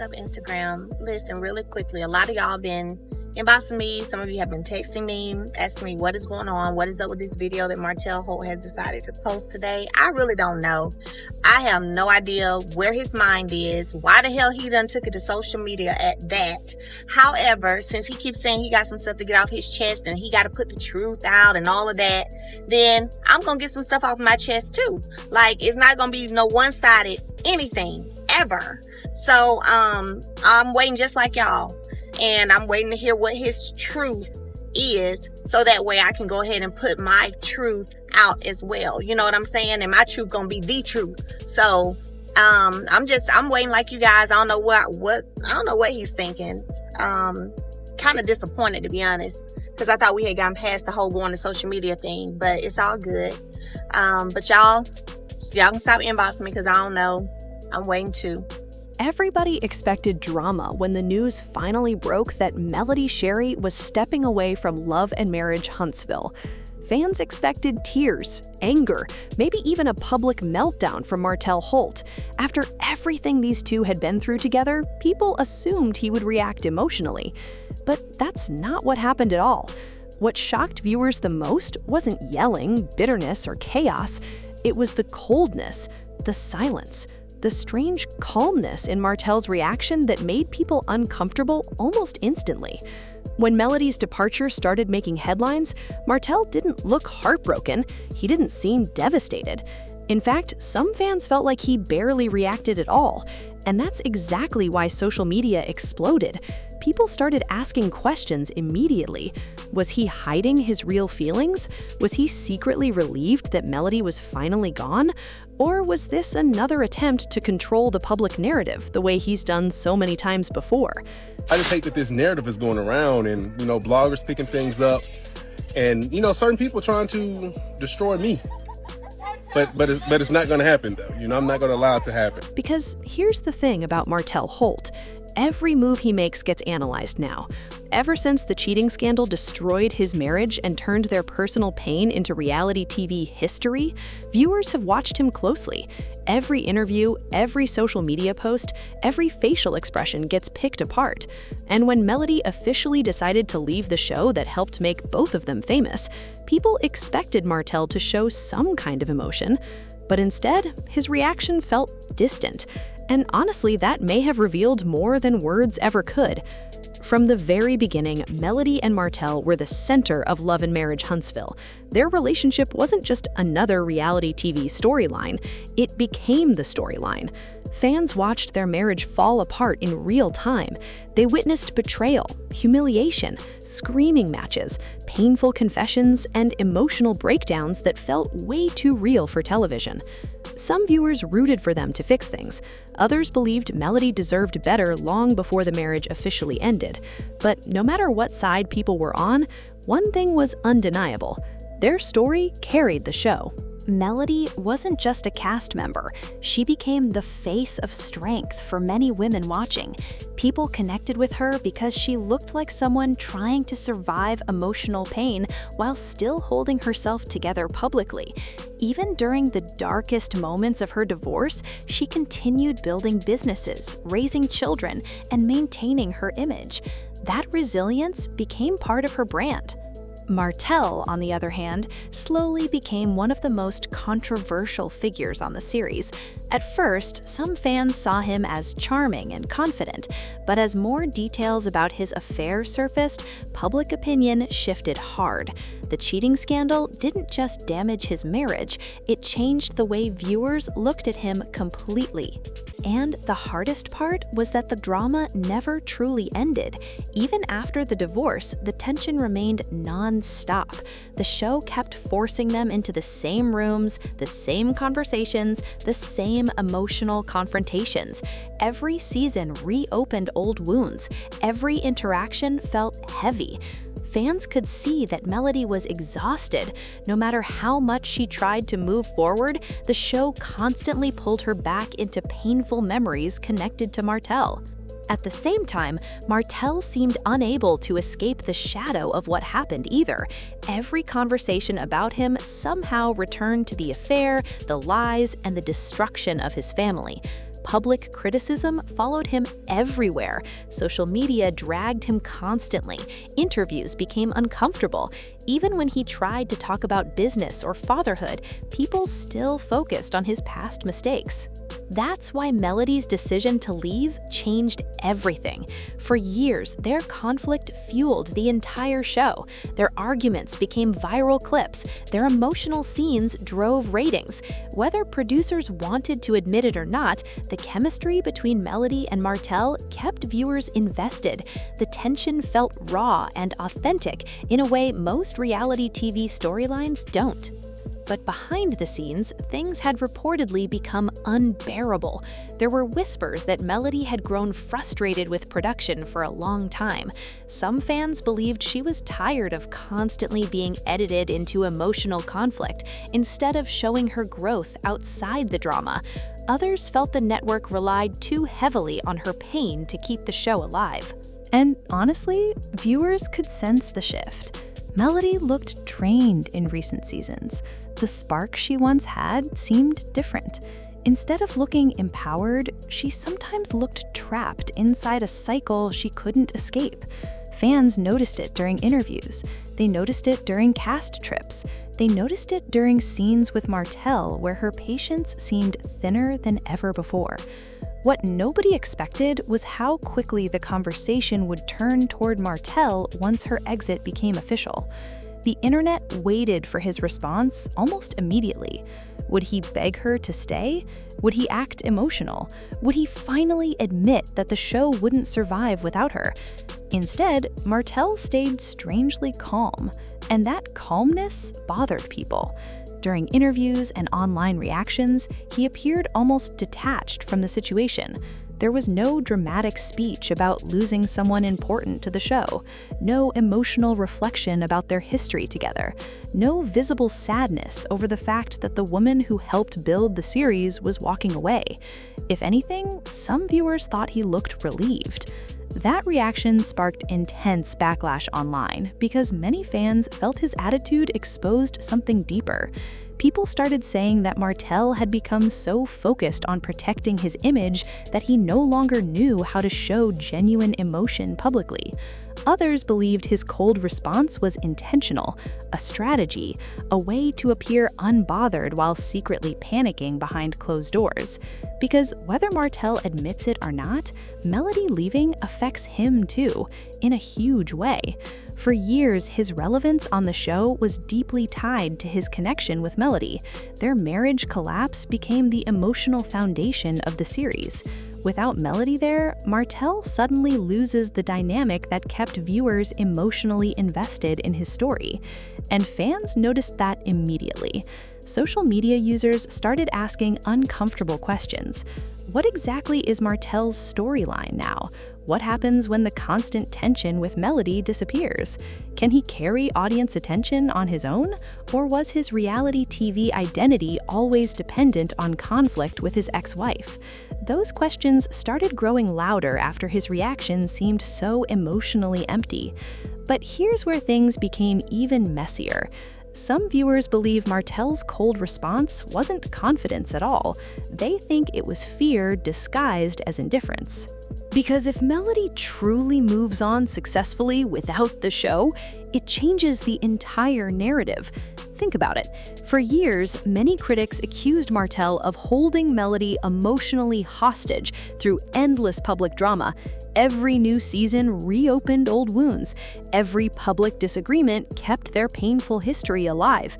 up, Instagram? Listen, really quickly, a lot of y'all been inboxing me. Some of you have been texting me, asking me what is going on, what is up with this video that Martell Holt has decided to post today. I really don't know. I have no idea where his mind is, why the hell he done took it to social media at that. However, since he keeps saying he got some stuff to get off his chest and he got to put the truth out and all of that, then I'm gonna get some stuff off my chest too. Like, it's not gonna be no one-sided anything ever. So I'm waiting just like y'all, and I'm waiting to hear what his truth is, so that way I can go ahead and put my truth out as well. You know what I'm saying? And my truth gonna be the truth. So I'm waiting like you guys. I don't know what he's thinking. Kind of disappointed, to be honest, because I thought we had gotten past the whole going to social media thing, but it's all good. But y'all can stop inboxing me, because I don't know. I'm waiting too. Everybody expected drama when the news finally broke that Melody Shari was stepping away from Love and Marriage Huntsville. Fans expected tears, anger, maybe even a public meltdown from Martell Holt. After everything these two had been through together, people assumed he would react emotionally. But that's not what happened at all. What shocked viewers the most wasn't yelling, bitterness, or chaos. It was the coldness, the silence, the strange calmness in Martell's reaction that made people uncomfortable almost instantly. When Melody's departure started making headlines, Martell didn't look heartbroken. He didn't seem devastated. In fact, some fans felt like he barely reacted at all. And that's exactly why social media exploded. People started asking questions immediately. Was he hiding his real feelings? Was he secretly relieved that Melody was finally gone? Or was this another attempt to control the public narrative the way he's done so many times before? I just hate that this narrative is going around and, bloggers picking things up and, certain people trying to destroy me. But it's not going to happen, though. I'm not going to allow it to happen. Because here's the thing about Martell Holt. Every move he makes gets analyzed now. Ever since the cheating scandal destroyed his marriage and turned their personal pain into reality TV history, viewers have watched him closely. Every interview, every social media post, every facial expression gets picked apart. And when Melody officially decided to leave the show that helped make both of them famous, people expected Martell to show some kind of emotion. But instead, his reaction felt distant. And honestly, that may have revealed more than words ever could. From the very beginning, Melody and Martell were the center of Love and Marriage Huntsville. Their relationship wasn't just another reality TV storyline, it became the storyline. Fans watched their marriage fall apart in real time. They witnessed betrayal, humiliation, screaming matches, painful confessions, and emotional breakdowns that felt way too real for television. Some viewers rooted for them to fix things. Others believed Melody deserved better long before the marriage officially ended. But no matter what side people were on, one thing was undeniable. Their story carried the show. Melody wasn't just a cast member. She became the face of strength for many women watching. People connected with her because she looked like someone trying to survive emotional pain while still holding herself together publicly. Even during the darkest moments of her divorce, she continued building businesses, raising children, and maintaining her image. That resilience became part of her brand. Martell, on the other hand, slowly became one of the most controversial figures on the series. At first, some fans saw him as charming and confident, but as more details about his affair surfaced, public opinion shifted hard. The cheating scandal didn't just damage his marriage, it changed the way viewers looked at him completely. And the hardest part was that the drama never truly ended. Even after the divorce, the tension remained non-stop. The show kept forcing them into the same rooms, the same conversations, the same emotional confrontations. Every season reopened old wounds. Every interaction felt heavy. Fans could see that Melody was exhausted. No matter how much she tried to move forward, the show constantly pulled her back into painful memories connected to Martell. At the same time, Martell seemed unable to escape the shadow of what happened either. Every conversation about him somehow returned to the affair, the lies, and the destruction of his family. Public criticism followed him everywhere. Social media dragged him constantly. Interviews became uncomfortable. Even when he tried to talk about business or fatherhood, people still focused on his past mistakes. That's why Melody's decision to leave changed everything. For years, their conflict fueled the entire show. Their arguments became viral clips. Their emotional scenes drove ratings. Whether producers wanted to admit it or not, the chemistry between Melody and Martell kept viewers invested. The tension felt raw and authentic in a way most reality TV storylines don't. But behind the scenes, things had reportedly become unbearable. There were whispers that Melody had grown frustrated with production for a long time. Some fans believed she was tired of constantly being edited into emotional conflict instead of showing her growth outside the drama. Others felt the network relied too heavily on her pain to keep the show alive. And honestly, viewers could sense the shift. Melody looked drained in recent seasons. The spark she once had seemed different. Instead of looking empowered, she sometimes looked trapped inside a cycle she couldn't escape. Fans noticed it during interviews. They noticed it during cast trips. They noticed it during scenes with Martell where her patience seemed thinner than ever before. What nobody expected was how quickly the conversation would turn toward Martell once her exit became official. The internet waited for his response almost immediately. Would he beg her to stay? Would he act emotional? Would he finally admit that the show wouldn't survive without her? Instead, Martell stayed strangely calm, and that calmness bothered people. During interviews and online reactions, he appeared almost detached from the situation. There was no dramatic speech about losing someone important to the show, no emotional reflection about their history together, no visible sadness over the fact that the woman who helped build the series was walking away. If anything, some viewers thought he looked relieved. That reaction sparked intense backlash online because many fans felt his attitude exposed something deeper. People started saying that Martell had become so focused on protecting his image that he no longer knew how to show genuine emotion publicly. Others believed his cold response was intentional, a strategy, a way to appear unbothered while secretly panicking behind closed doors. Because whether Martell admits it or not, Melody leaving affects him too, in a huge way. For years, his relevance on the show was deeply tied to his connection with Melody. Their marriage collapse became the emotional foundation of the series. Without Melody there, Martell suddenly loses the dynamic that kept viewers emotionally invested in his story. And fans noticed that immediately. Social media users started asking uncomfortable questions. What exactly is Martell's storyline now? What happens when the constant tension with Melody disappears? Can he carry audience attention on his own? Or was his reality TV identity always dependent on conflict with his ex-wife? Those questions started growing louder after his reaction seemed so emotionally empty. But here's where things became even messier. Some viewers believe Martell's cold response wasn't confidence at all. They think it was fear disguised as indifference. Because if Melody truly moves on successfully without the show, it changes the entire narrative. Think about it. For years, many critics accused Martell of holding Melody emotionally hostage through endless public drama. Every new season reopened old wounds. Every public disagreement kept their painful history alive.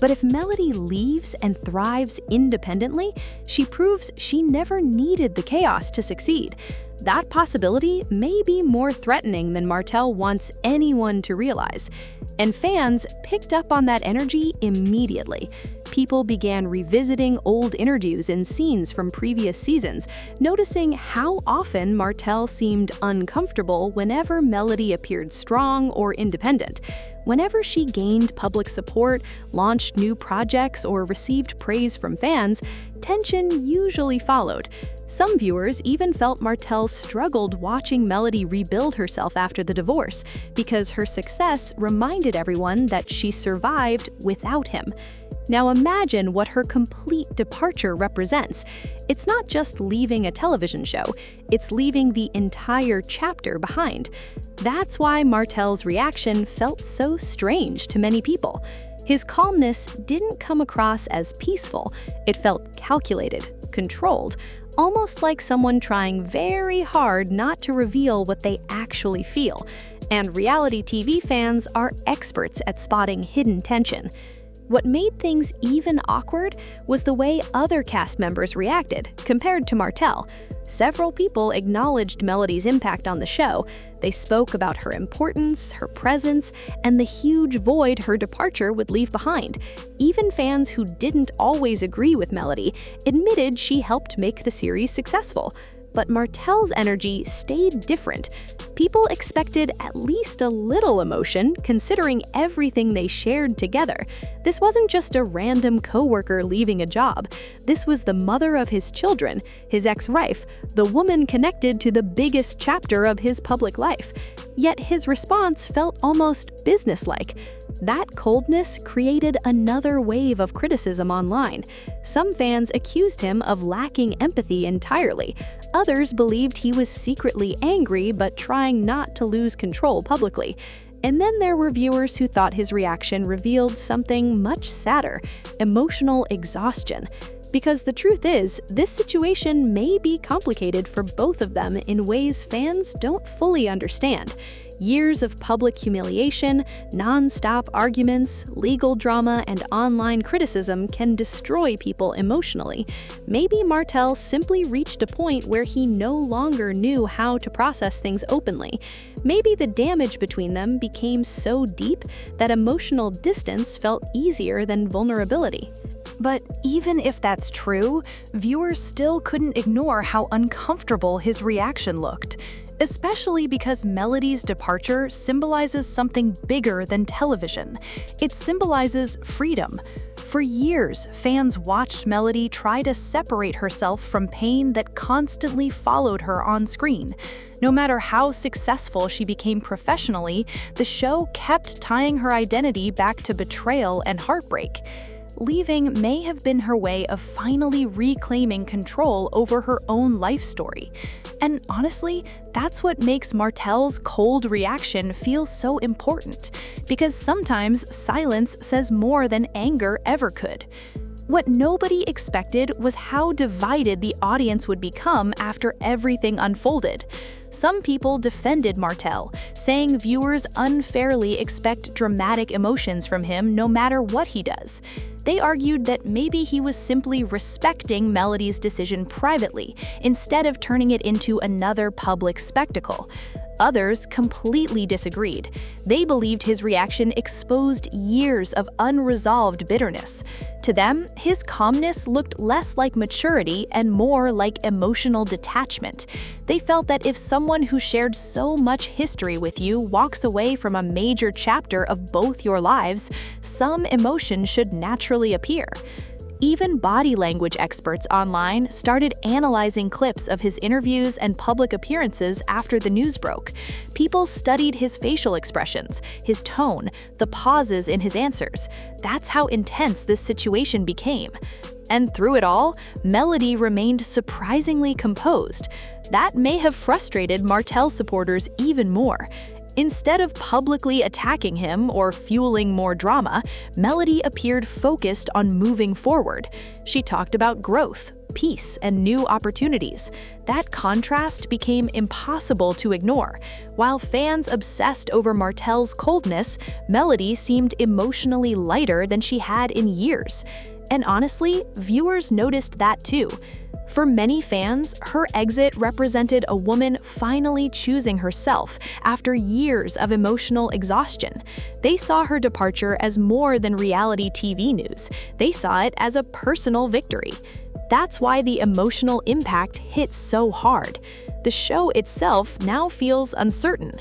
But if Melody leaves and thrives independently, she proves she never needed the chaos to succeed. That possibility may be more threatening than Martell wants anyone to realize. And fans picked up on that energy immediately. People began revisiting old interviews and scenes from previous seasons, noticing how often Martell seemed uncomfortable whenever Melody appeared strong or independent. Whenever she gained public support, launched new projects, or received praise from fans, tension usually followed. Some viewers even felt Martell struggled watching Melody rebuild herself after the divorce, because her success reminded everyone that she survived without him. Now imagine what her complete departure represents. It's not just leaving a television show, it's leaving the entire chapter behind. That's why Martell's reaction felt so strange to many people. His calmness didn't come across as peaceful. It felt calculated, controlled, almost like someone trying very hard not to reveal what they actually feel. And reality TV fans are experts at spotting hidden tension. What made things even awkward was the way other cast members reacted compared to Martell. Several people acknowledged Melody's impact on the show. They spoke about her importance, her presence, and the huge void her departure would leave behind. Even fans who didn't always agree with Melody admitted she helped make the series successful. But Martell's energy stayed different. People expected at least a little emotion, considering everything they shared together. This wasn't just a random coworker leaving a job. This was the mother of his children, his ex-wife, the woman connected to the biggest chapter of his public life. Yet his response felt almost businesslike. That coldness created another wave of criticism online. Some fans accused him of lacking empathy entirely. Others believed he was secretly angry but trying not to lose control publicly. And then there were viewers who thought his reaction revealed something much sadder: emotional exhaustion. Because the truth is, this situation may be complicated for both of them in ways fans don't fully understand. Years of public humiliation, non-stop arguments, legal drama, and online criticism can destroy people emotionally. Maybe Martell simply reached a point where he no longer knew how to process things openly. Maybe the damage between them became so deep that emotional distance felt easier than vulnerability. But even if that's true, viewers still couldn't ignore how uncomfortable his reaction looked. Especially because Melody's departure symbolizes something bigger than television. It symbolizes freedom. For years, fans watched Melody try to separate herself from pain that constantly followed her on screen. No matter how successful she became professionally, the show kept tying her identity back to betrayal and heartbreak. Leaving may have been her way of finally reclaiming control over her own life story. And honestly, that's what makes Martell's cold reaction feel so important, because sometimes silence says more than anger ever could. What nobody expected was how divided the audience would become after everything unfolded. Some people defended Martell, saying viewers unfairly expect dramatic emotions from him no matter what he does. They argued that maybe he was simply respecting Melody's decision privately, instead of turning it into another public spectacle. Others completely disagreed. They believed his reaction exposed years of unresolved bitterness. To them, his calmness looked less like maturity and more like emotional detachment. They felt that if someone who shared so much history with you walks away from a major chapter of both your lives, some emotion should naturally appear. Even body language experts online started analyzing clips of his interviews and public appearances after the news broke. People studied his facial expressions, his tone, the pauses in his answers. That's how intense this situation became. And through it all, Melody remained surprisingly composed. That may have frustrated Martell supporters even more. Instead of publicly attacking him or fueling more drama, Melody appeared focused on moving forward. She talked about growth, peace, and new opportunities. That contrast became impossible to ignore. While fans obsessed over Martell's coldness, Melody seemed emotionally lighter than she had in years. And honestly, viewers noticed that too. For many fans, her exit represented a woman finally choosing herself after years of emotional exhaustion. They saw her departure as more than reality TV news. They saw it as a personal victory. That's why the emotional impact hit so hard. The show itself now feels uncertain.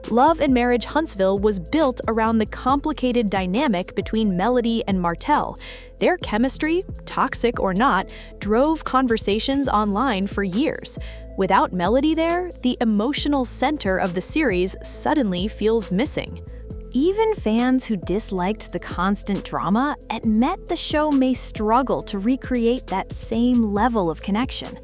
Love and Marriage Huntsville was built around the complicated dynamic between Melody and Martell. Their chemistry, toxic or not, drove conversations online for years. Without Melody there, the emotional center of the series suddenly feels missing. Even fans who disliked the constant drama admit the show may struggle to recreate that same level of connection.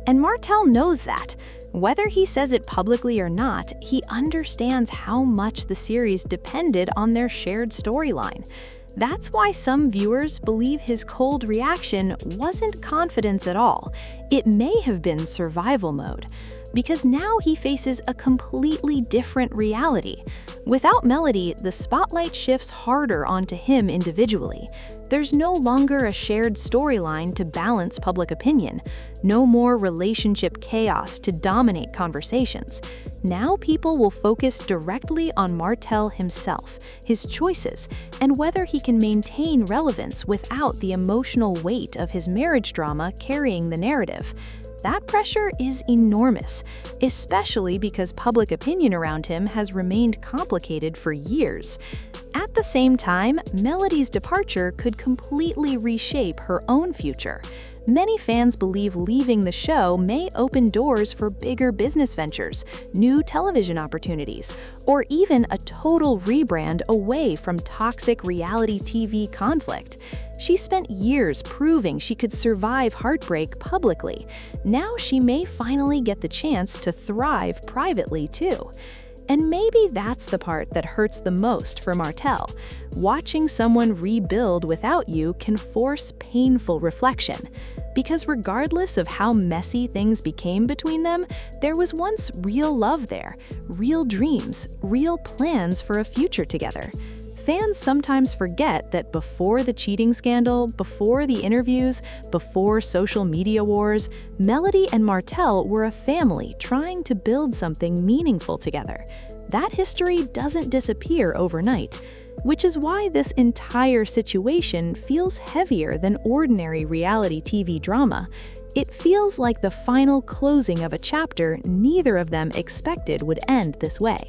And Martell knows that. Whether he says it publicly or not, he understands how much the series depended on their shared storyline. That's why some viewers believe his cold reaction wasn't confidence at all. It may have been survival mode. Because now he faces a completely different reality. Without Melody, the spotlight shifts harder onto him individually. There's no longer a shared storyline to balance public opinion, no more relationship chaos to dominate conversations. Now people will focus directly on Martell himself, his choices, and whether he can maintain relevance without the emotional weight of his marriage drama carrying the narrative. That pressure is enormous, especially because public opinion around him has remained complicated for years. At the same time, Melody's departure could completely reshape her own future. Many fans believe leaving the show may open doors for bigger business ventures, new television opportunities, or even a total rebrand away from toxic reality TV conflict. She spent years proving she could survive heartbreak publicly. Now she may finally get the chance to thrive privately too. And maybe that's the part that hurts the most for Martell. Watching someone rebuild without you can force painful reflection. Because regardless of how messy things became between them, there was once real love there, real dreams, real plans for a future together. Fans sometimes forget that before the cheating scandal, before the interviews, before social media wars, Melody and Martell were a family trying to build something meaningful together. That history doesn't disappear overnight, which is why this entire situation feels heavier than ordinary reality TV drama. It feels like the final closing of a chapter neither of them expected would end this way.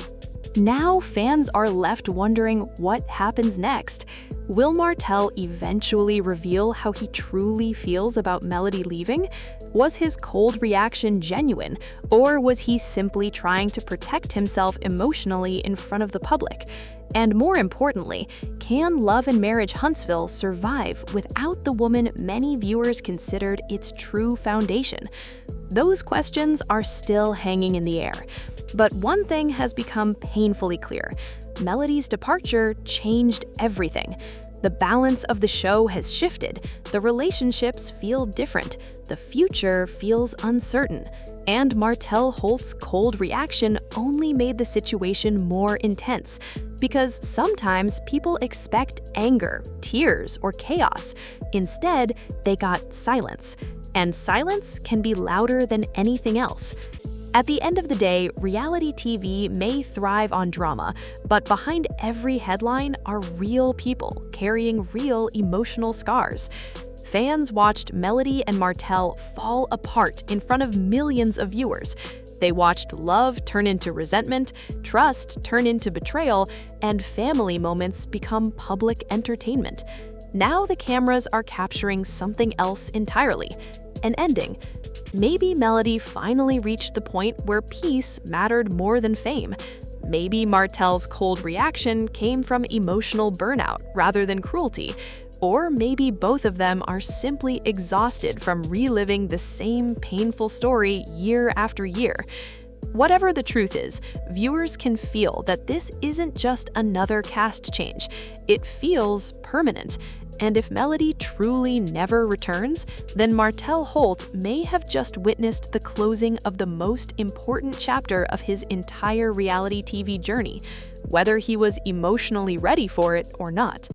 Now fans are left wondering what happens next. Will Martell eventually reveal how he truly feels about Melody leaving? Was his cold reaction genuine, or was he simply trying to protect himself emotionally in front of the public? And more importantly, can Love and Marriage Huntsville survive without the woman many viewers considered its true foundation? Those questions are still hanging in the air. But one thing has become painfully clear. Melody's departure changed everything. The balance of the show has shifted, the relationships feel different, the future feels uncertain, and Martell Holt's cold reaction only made the situation more intense, because sometimes people expect anger, tears, or chaos. Instead, they got silence, and silence can be louder than anything else. At the end of the day, reality TV may thrive on drama, but behind every headline are real people carrying real emotional scars. Fans watched Melody and Martell fall apart in front of millions of viewers. They watched love turn into resentment, trust turn into betrayal, and family moments become public entertainment. Now the cameras are capturing something else entirely, an ending. Maybe Melody finally reached the point where peace mattered more than fame. Maybe Martell's cold reaction came from emotional burnout rather than cruelty. Or maybe both of them are simply exhausted from reliving the same painful story year after year. Whatever the truth is, viewers can feel that this isn't just another cast change. It feels permanent. And if Melody truly never returns, then Martell Holt may have just witnessed the closing of the most important chapter of his entire reality TV journey, whether he was emotionally ready for it or not.